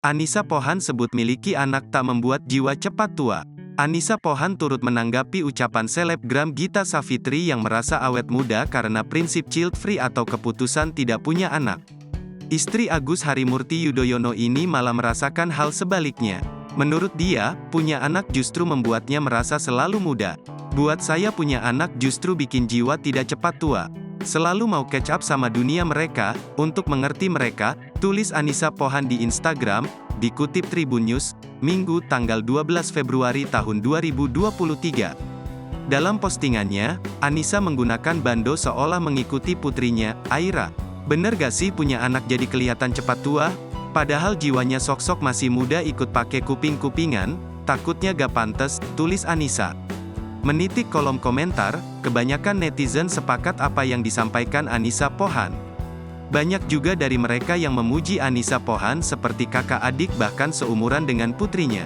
Anisa Pohan sebut miliki anak tak membuat jiwa cepat tua. Anisa Pohan turut menanggapi ucapan selebgram Gita Savitri yang merasa awet muda karena prinsip child free atau keputusan tidak punya anak. Istri Agus Harimurti Yudhoyono ini malah merasakan hal sebaliknya. Menurut dia, punya anak justru membuatnya merasa selalu muda. Buat saya punya anak justru bikin jiwa tidak cepat tua. Selalu mau catch up sama dunia mereka, untuk mengerti mereka, tulis Anisa Pohan di Instagram, dikutip Tribun News, Minggu tanggal 12 Februari tahun 2023. Dalam postingannya, Anisa menggunakan bando seolah mengikuti putrinya, Aira. Bener gak sih punya anak jadi kelihatan cepat tua? Padahal jiwanya sok-sok masih muda ikut pakai kuping-kupingan, takutnya gak pantes, tulis Anisa. Menitik kolom komentar, kebanyakan netizen sepakat apa yang disampaikan Anisa Pohan. Banyak juga dari mereka yang memuji Anisa Pohan seperti kakak adik bahkan seumuran dengan putrinya.